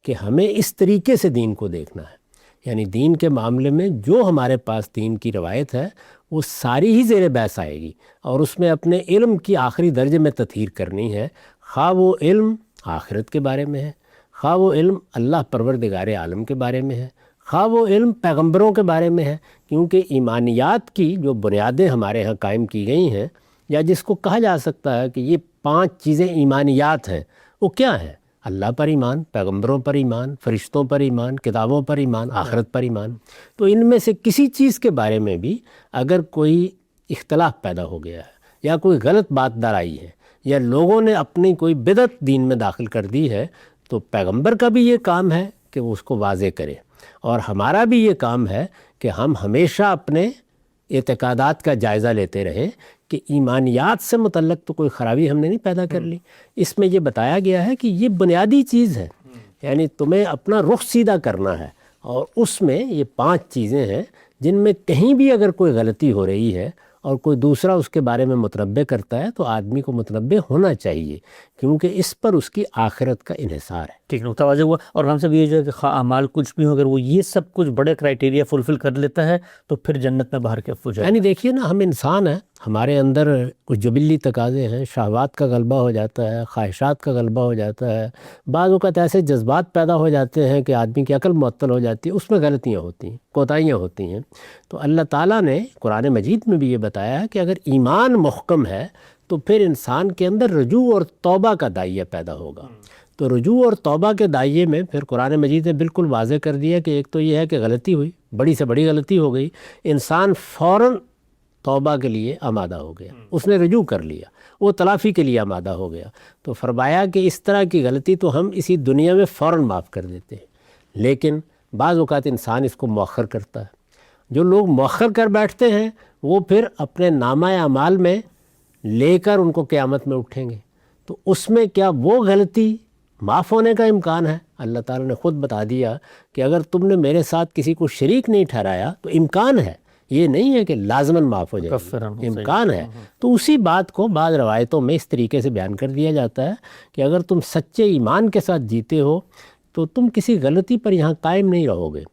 کہ ہمیں اس طریقے سے دین کو دیکھنا ہے، یعنی دین کے معاملے میں جو ہمارے پاس دین کی روایت ہے وہ ساری ہی زیر بحث آئے گی، اور اس میں اپنے علم کی آخری درجے میں تطہیر کرنی ہے، خواہ وہ علم آخرت کے بارے میں ہے، خواہ وہ علم اللہ پروردگار عالم کے بارے میں ہے، خواہ وہ علم پیغمبروں کے بارے میں ہے، کیونکہ ایمانیات کی جو بنیادیں ہمارے ہاں قائم کی گئی ہیں، یا جس کو کہا جا سکتا ہے کہ یہ 5 چیزیں ایمانیات ہیں، وہ کیا ہیں؟ اللہ پر ایمان، پیغمبروں پر ایمان، فرشتوں پر ایمان، کتابوں پر ایمان، آخرت پر ایمان۔ تو ان میں سے کسی چیز کے بارے میں بھی اگر کوئی اختلاف پیدا ہو گیا ہے، یا کوئی غلط بات درائی ہے، یا لوگوں نے اپنی کوئی بدعت دین میں داخل کر دی ہے، تو پیغمبر کا بھی یہ کام ہے کہ وہ اس کو واضح کرے، اور ہمارا بھی یہ کام ہے کہ ہم ہمیشہ اپنے اعتقادات کا جائزہ لیتے رہیں کہ ایمانیات سے متعلق تو کوئی خرابی ہم نے نہیں پیدا کر لی۔ اس میں یہ بتایا گیا ہے کہ یہ بنیادی چیز ہے، یعنی تمہیں اپنا رخ سیدھا کرنا ہے، اور اس میں یہ 5 چیزیں ہیں جن میں کہیں بھی اگر کوئی غلطی ہو رہی ہے اور کوئی دوسرا اس کے بارے میں متنبع کرتا ہے تو آدمی کو متنبع ہونا چاہیے، کیونکہ اس پر اس کی آخرت کا انحصار ہے۔ ٹھیک نقطہ واضح ہوا۔ اور ہم سب یہ جو ہے کہ خواہ اعمال کچھ بھی ہو، اگر وہ یہ سب کچھ بڑے کرائٹیریا فلفل کر لیتا ہے تو پھر جنت میں باہر کیف ہو جائے۔ یعنی دیکھیے نا، ہم انسان ہیں، ہمارے اندر کچھ جبلی تقاضے ہیں، شہوات کا غلبہ ہو جاتا ہے، خواہشات کا غلبہ ہو جاتا ہے، بعض اوقات ایسے جذبات پیدا ہو جاتے ہیں کہ آدمی کی عقل معطل ہو جاتی ہے، اس میں غلطیاں ہوتی ہیں، کوتاہیاں ہوتی ہیں۔ تو اللہ تعالیٰ نے قرآن مجید میں بھی یہ بتایا ہے کہ اگر ایمان محکم ہے تو پھر انسان کے اندر رجوع اور توبہ کا داعیہ پیدا ہوگا۔ تو رجوع اور توبہ کے داعیے میں پھر قرآن مجید نے بالکل واضح کر دیا کہ ایک تو یہ ہے کہ غلطی ہوئی، بڑی سے بڑی غلطی ہو گئی، انسان فوراً توبہ کے لیے آمادہ ہو گیا، اس نے رجوع کر لیا، وہ تلافی کے لیے آمادہ ہو گیا۔ تو فرمایا کہ اس طرح کی غلطی تو ہم اسی دنیا میں فوراً معاف کر دیتے ہیں، لیکن بعض اوقات انسان اس کو مؤخر کرتا ہے۔ جو لوگ مؤخر کر بیٹھتے ہیں وہ پھر اپنے نامہ اعمال میں لے کر ان کو قیامت میں اٹھیں گے، تو اس میں کیا وہ غلطی معاف ہونے کا امکان ہے؟ اللہ تعالیٰ نے خود بتا دیا کہ اگر تم نے میرے ساتھ کسی کو شریک نہیں ٹھہرایا تو امکان ہے، یہ نہیں ہے کہ لازماً معاف ہو جائے، امکان ہے۔ تو اسی بات کو بعض روایتوں میں اس طریقے سے بیان کر دیا جاتا ہے کہ اگر تم سچے ایمان کے ساتھ جیتے ہو تو تم کسی غلطی پر یہاں قائم نہیں رہو گے،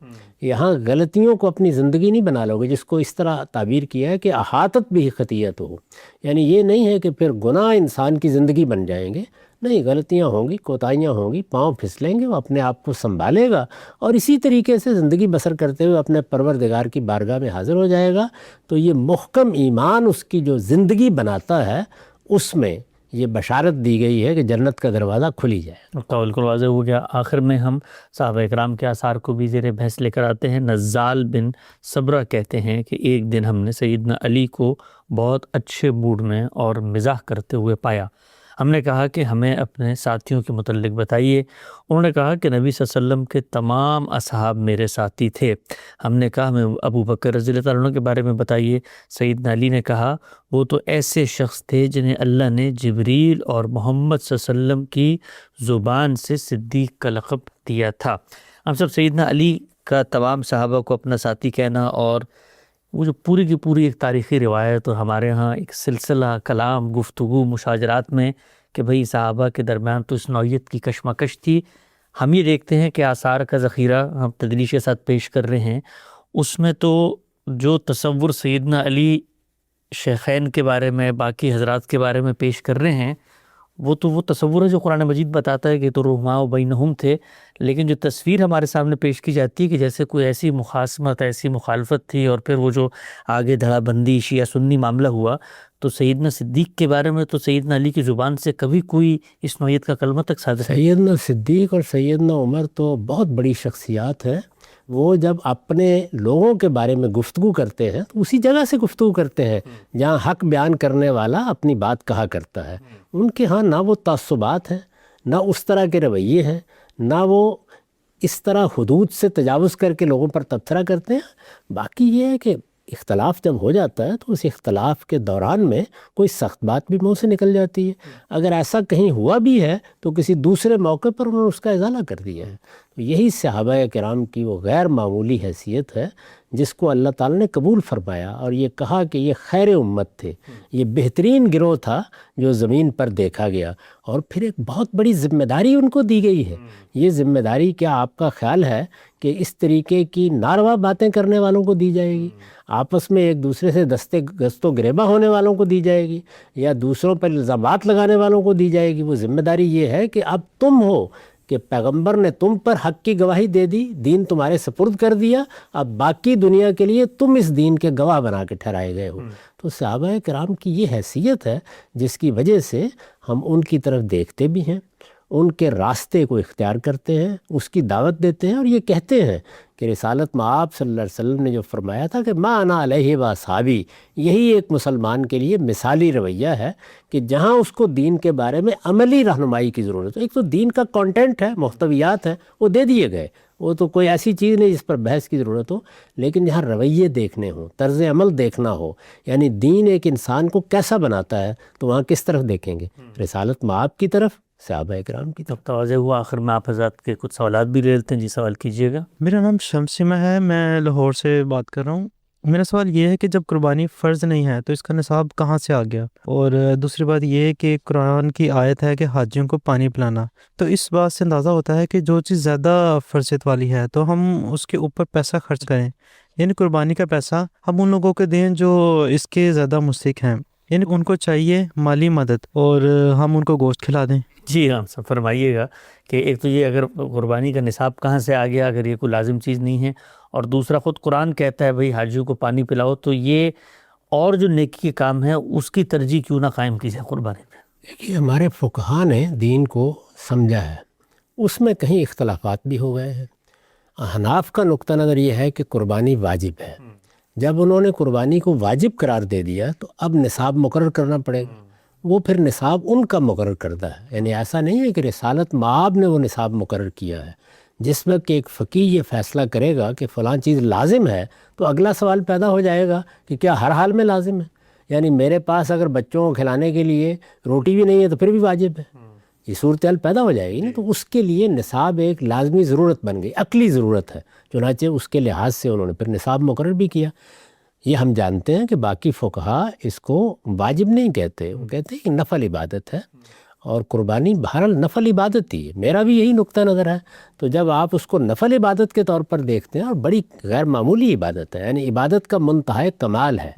یہاں غلطیوں کو اپنی زندگی نہیں بنا لو گے، جس کو اس طرح تعبیر کیا ہے کہ احاطت بھی خطیت ہو، یعنی یہ نہیں ہے کہ پھر گناہ انسان کی زندگی بن جائیں گے، نہیں، غلطیاں ہوں گی، کوتاہیاں ہوں گی، پاؤں پھسلیں گے، وہ اپنے آپ کو سنبھالے گا اور اسی طریقے سے زندگی بسر کرتے ہوئے اپنے پروردگار کی بارگاہ میں حاضر ہو جائے گا۔ تو یہ محکم ایمان اس کی جو زندگی بناتا ہے، اس میں یہ بشارت دی گئی ہے کہ جنت کا دروازہ کھلی جائے۔ تو بالکل واضح ہو گیا۔ آخر میں ہم صحابہ اکرام کے آثار کو بھی زیر بحث لے کر آتے ہیں۔ نزال بن صبرہ کہتے ہیں کہ ایک دن ہم نے سیدنا علی کو بہت اچھے موڈ میں اور مزاح کرتے ہوئے پایا۔ ہم نے کہا کہ ہمیں اپنے ساتھیوں کے متعلق بتائیے۔ انہوں نے کہا کہ نبی صلی اللہ علیہ وسلم کے تمام اصحاب میرے ساتھی تھے۔ ہم نے کہا ہمیں ابو بکر رضی اللہ تعالیٰ عنہ کے بارے میں بتائیے۔ سیدنا علی نے کہا وہ تو ایسے شخص تھے جنہیں اللہ نے جبریل اور محمد صلی اللہ علیہ وسلم کی زبان سے صدیق کا لقب دیا تھا۔ ہم سب سیدنا علی کا تمام صحابہ کو اپنا ساتھی کہنا اور وہ جو پوری کی پوری ایک تاریخی روایت اور ہمارے ہاں ایک سلسلہ کلام گفتگو مشاجرات میں کہ بھئی صحابہ کے درمیان تو اس نوعیت کی کشمکش تھی۔ ہم یہ دیکھتے ہیں کہ آثار کا ذخیرہ ہم تدریج کے ساتھ پیش کر رہے ہیں، اس میں تو جو تصور سیدنا علی شیخین کے بارے میں باقی حضرات کے بارے میں پیش کر رہے ہیں، وہ تو وہ تصور ہے جو قرآن مجید بتاتا ہے کہ تو رحماء بینہم تھے، لیکن جو تصویر ہمارے سامنے پیش کی جاتی ہے کہ جیسے کوئی ایسی مخاصمت ایسی مخالفت تھی اور پھر وہ جو آگے دھڑا بندی شیعہ سنی معاملہ ہوا، تو سیدنا صدیق کے بارے میں تو سیدنا علی کی زبان سے کبھی کوئی اس نوعیت کا کلمہ تک صادر ہے۔ سیدنا صدیق اور سیدنا عمر تو بہت بڑی شخصیات ہیں۔ وہ جب اپنے لوگوں کے بارے میں گفتگو کرتے ہیں تو اسی جگہ سے گفتگو کرتے ہیں جہاں حق بیان کرنے والا اپنی بات کہا کرتا ہے۔ ان کے ہاں نہ وہ تعصبات ہیں، نہ اس طرح کے رویے ہیں، نہ وہ اس طرح حدود سے تجاوز کر کے لوگوں پر تبصرہ کرتے ہیں۔ باقی یہ ہے کہ اختلاف جب ہو جاتا ہے تو اس اختلاف کے دوران میں کوئی سخت بات بھی منہ سے نکل جاتی ہے۔ اگر ایسا کہیں ہوا بھی ہے تو کسی دوسرے موقع پر انہوں نے اس کا ازالہ کر دیا ہے۔ تو یہی صحابہ کرام کی وہ غیر معمولی حیثیت ہے جس کو اللہ تعالیٰ نے قبول فرمایا اور یہ کہا کہ یہ خیر امت تھے، یہ بہترین گروہ تھا جو زمین پر دیکھا گیا۔ اور پھر ایک بہت بڑی ذمہ داری ان کو دی گئی ہے۔ یہ ذمہ داری کیا آپ کا خیال ہے کہ اس طریقے کی ناروا باتیں کرنے والوں کو دی جائے گی، آپس میں ایک دوسرے سے دست و گریباں ہونے والوں کو دی جائے گی، یا دوسروں پر الزامات لگانے والوں کو دی جائے گی؟ وہ ذمہ داری یہ ہے کہ اب تم ہو کہ پیغمبر نے تم پر حق کی گواہی دے دی، دین تمہارے سپرد کر دیا، اب باقی دنیا کے لیے تم اس دین کے گواہ بنا کے ٹھہرائے گئے ہو۔ تو صحابہ کرام کی یہ حیثیت ہے جس کی وجہ سے ہم ان کی طرف دیکھتے بھی ہیں، ان کے راستے کو اختیار کرتے ہیں، اس کی دعوت دیتے ہیں اور یہ کہتے ہیں کہ رسالت میں آپ صلی اللہ علیہ وسلم نے جو فرمایا تھا کہ ما انا علیہ و اصحابی، یہی ایک مسلمان کے لیے مثالی رویہ ہے کہ جہاں اس کو دین کے بارے میں عملی رہنمائی کی ضرورت ہے۔ ایک تو دین کا کانٹینٹ ہے، محتویات ہیں، وہ دے دیے گئے، وہ تو کوئی ایسی چیز نہیں جس پر بحث کی ضرورت ہو، لیکن جہاں رویے دیکھنے ہوں، طرز عمل دیکھنا ہو، یعنی دین ایک انسان کو کیسا بناتا ہے، تو وہاں کس طرف دیکھیں گے؟ رسالت میں آپ کی طرف، صحابہ اکرام کی طرف۔ توازے ہوا۔ آخر میں آپ حضرات کے کچھ سوالات بھی لے لیتے ہیں۔ جی سوال کیجیے گا۔ میرا نام شمسیمہ ہے، میں لاہور سے بات کر رہا ہوں۔ میرا سوال یہ ہے کہ جب قربانی فرض نہیں ہے تو اس کا نصاب کہاں سے آ گیا؟ اور دوسری بات یہ ہے کہ قرآن کی آیت ہے کہ حاجیوں کو پانی پلانا، تو اس بات سے اندازہ ہوتا ہے کہ جو چیز زیادہ فرضیت والی ہے تو ہم اس کے اوپر پیسہ خرچ کریں، یعنی قربانی کا پیسہ ہم ان لوگوں کو دیں جو اس کے زیادہ مستحق ہیں، یعنی ان کو چاہیے مالی مدد اور ہم ان کو گوشت کھلا دیں۔ جی ہاں، سب فرمائیے گا کہ ایک تو یہ اگر قربانی کا نصاب کہاں سے آ گیا اگر یہ کوئی لازم چیز نہیں ہے، اور دوسرا خود قرآن کہتا ہے بھئی حاجیوں کو پانی پلاؤ، تو یہ اور جو نیکی کے کام ہے اس کی ترجیح کیوں نہ قائم کی جائے قربانی میں؟ دیکھیے، ہمارے فقہا نے دین کو سمجھا ہے، اس میں کہیں اختلافات بھی ہو گئے ہیں۔ احناف کا نقطہ نظر یہ ہے کہ قربانی واجب ہے۔ جب انہوں نے قربانی کو واجب قرار دے دیا تو اب نصاب مقرر کرنا پڑے گا۔ وہ پھر نصاب ان کا مقرر کردہ ہے، یعنی ایسا نہیں ہے کہ رسالت مآب نے وہ نصاب مقرر کیا ہے۔ جس وقت ایک فقیہ یہ فیصلہ کرے گا کہ فلاں چیز لازم ہے تو اگلا سوال پیدا ہو جائے گا کہ کیا ہر حال میں لازم ہے؟ یعنی میرے پاس اگر بچوں کو کھلانے کے لیے روٹی بھی نہیں ہے تو پھر بھی واجب ہے، یہ صورتحال پیدا ہو جائے گی نا۔ تو اس کے لیے نصاب ایک لازمی ضرورت بن گئی، عقلی ضرورت ہے، چنانچہ اس کے لحاظ سے انہوں نے پھر نصاب مقرر بھی کیا۔ یہ ہم جانتے ہیں کہ باقی فقہا اس کو واجب نہیں کہتے، وہ کہتے ہیں کہ نفل عبادت ہے، اور قربانی بہرحال نفل عبادت ہی ہے، میرا بھی یہی نقطہ نظر ہے۔ تو جب آپ اس کو نفل عبادت کے طور پر دیکھتے ہیں، اور بڑی غیر معمولی عبادت ہے، یعنی عبادت کا منتہا کمال ہے،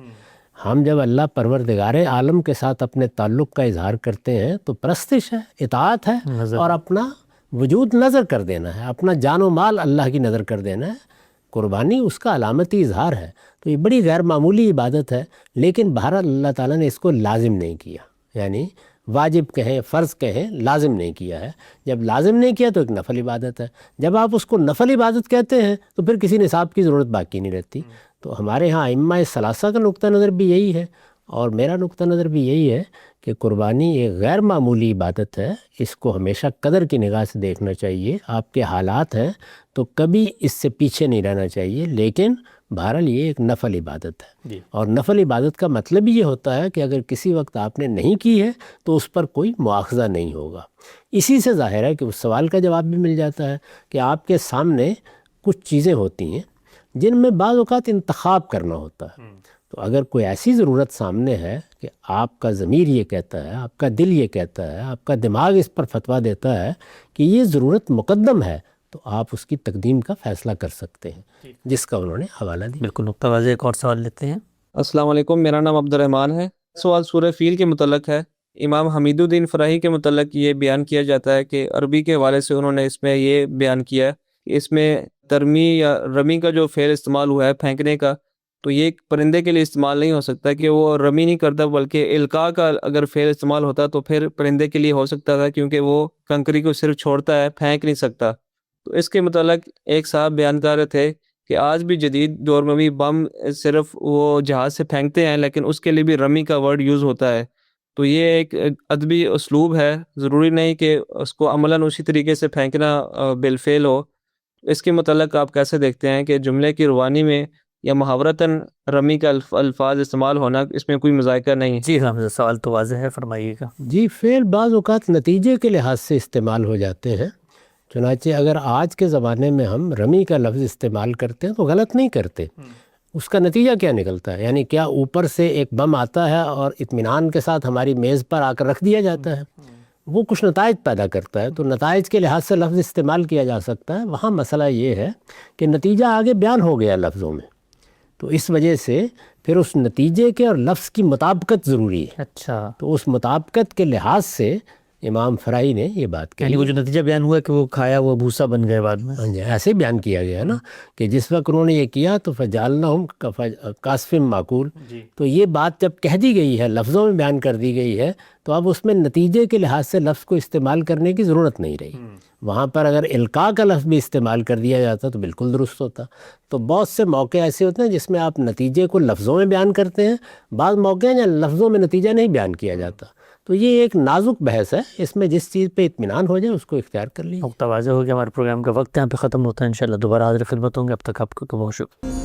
ہم جب اللہ پروردگار عالم کے ساتھ اپنے تعلق کا اظہار کرتے ہیں تو پرستش ہے، اطاعت ہے، اور اپنا وجود نظر کر دینا ہے، اپنا جان و مال اللہ کی نظر کر دینا ہے۔ قربانی اس کا علامتی اظہار ہے، تو یہ بڑی غیر معمولی عبادت ہے، لیکن بہرحال اللہ تعالیٰ نے اس کو لازم نہیں کیا، یعنی واجب کہیں فرض کہیں لازم نہیں کیا ہے۔ جب لازم نہیں کیا تو ایک نفل عبادت ہے، جب آپ اس کو نفل عبادت کہتے ہیں تو پھر کسی نصاب کی ضرورت باقی نہیں رہتی۔ تو ہمارے ہاں ائمہ ثلاثہ کا نقطہ نظر بھی یہی ہے، اور میرا نقطہ نظر بھی یہی ہے کہ قربانی ایک غیر معمولی عبادت ہے، اس کو ہمیشہ قدر کی نگاہ سے دیکھنا چاہیے۔ آپ کے حالات ہیں تو کبھی اس سے پیچھے نہیں رہنا چاہیے، لیکن بہرحال یہ ایک نفل عبادت ہے، اور نفل عبادت کا مطلب یہ ہوتا ہے کہ اگر کسی وقت آپ نے نہیں کی ہے تو اس پر کوئی مواخذہ نہیں ہوگا۔ اسی سے ظاہر ہے کہ اس سوال کا جواب بھی مل جاتا ہے کہ آپ کے سامنے کچھ چیزیں ہوتی ہیں جن میں بعض اوقات انتخاب کرنا ہوتا ہے، تو اگر کوئی ایسی ضرورت سامنے ہے کہ آپ کا ضمیر یہ کہتا ہے، آپ کا دل یہ کہتا ہے، آپ کا دماغ اس پر فتویٰ دیتا ہے کہ یہ ضرورت مقدم ہے، تو آپ اس کی تقدیم کا فیصلہ کر سکتے ہیں، جس کا انہوں نے حوالہ دیا۔ بالکل نقطہ واضح۔ ایک اور سوال لیتے ہیں۔ السلام علیکم، میرا نام عبد الرحمن ہے۔ سوال سورہ فیل کے متعلق ہے۔ امام حمید الدین فراہی کے متعلق یہ بیان کیا جاتا ہے کہ عربی کے حوالے سے انہوں نے اس میں یہ بیان کیا ہے کہ اس میں ترمی یا رمی کا جو فعل استعمال ہوا ہے پھینکنے کا، تو یہ ایک پرندے کے لیے استعمال نہیں ہو سکتا کہ وہ رمی نہیں کرتا، بلکہ القاء کا اگر فعل استعمال ہوتا تو پھر پرندے کے لیے ہو سکتا تھا، کیونکہ وہ کنکری کو صرف چھوڑتا ہے، پھینک نہیں سکتا۔ تو اس کے متعلق ایک صاحب بیان کر رہے تھے کہ آج بھی جدید دور میں بھی بم صرف وہ جہاز سے پھینکتے ہیں، لیکن اس کے لیے بھی رمی کا ورڈ یوز ہوتا ہے۔ تو یہ ایک ادبی اسلوب ہے، ضروری نہیں کہ اس کو عملاً اسی طریقے سے پھینکنا بالفعل ہو۔ اس کے متعلق آپ کیسے دیکھتے ہیں کہ جملے کی روانی میں یا محاورتاً رمی کا الفاظ استعمال ہونا، اس میں کوئی مذائقہ نہیں ہے؟ جی ہاں، سوال تو واضح ہے، فرمائیے گا۔ جی، فعل بعض اوقات نتیجے کے لحاظ سے استعمال ہو جاتے ہیں، چنانچہ اگر آج کے زمانے میں ہم رمی کا لفظ استعمال کرتے ہیں تو غلط نہیں کرتے۔ اس کا نتیجہ کیا نکلتا ہے؟ یعنی کیا اوپر سے ایک بم آتا ہے اور اطمینان کے ساتھ ہماری میز پر آ کر رکھ دیا جاتا ہے؟ وہ کچھ نتائج پیدا کرتا ہے، تو نتائج کے لحاظ سے لفظ استعمال کیا جا سکتا ہے۔ وہاں مسئلہ یہ ہے کہ نتیجہ آگے بیان ہو گیا لفظوں میں، تو اس وجہ سے پھر اس نتیجے کے اور لفظ کی مطابقت ضروری ہے۔ اچھا، تو اس مطابقت کے لحاظ سے امام فرائی نے یہ بات کہی۔ یعنی وہ جو نتیجہ بیان ہوا کہ وہ کھایا وہ بھوسا بن گئے بعد میں۔ ہاں جی، ایسے بیان کیا گیا ہے نا کہ جس وقت انہوں نے یہ کیا تو فجعلناہم کعصف معقول، تو یہ بات جب کہہ دی گئی ہے، لفظوں میں بیان کر دی گئی ہے، تو اب اس میں نتیجے کے لحاظ سے لفظ کو استعمال کرنے کی ضرورت نہیں رہی۔ وہاں پر اگر القاء کا لفظ بھی استعمال کر دیا جاتا تو بالکل درست ہوتا۔ تو بہت سے موقع ایسے ہوتے ہیں جس میں آپ نتیجے کو لفظوں میں بیان کرتے ہیں، بعض موقع ہیں جہاں لفظوں میں نتیجہ نہیں بیان کیا جاتا۔ تو یہ ایک نازک بحث ہے، اس میں جس چیز پہ اطمینان ہو جائے اس کو اختیار کر لیجیے۔ نقطہ واضح ہو گیا۔ ہمارے پروگرام کا وقت یہاں پہ ختم ہوتا ہے، انشاءاللہ دوبارہ حاضر خدمت ہوں گے۔ اب تک آپ کو بہت شکریہ۔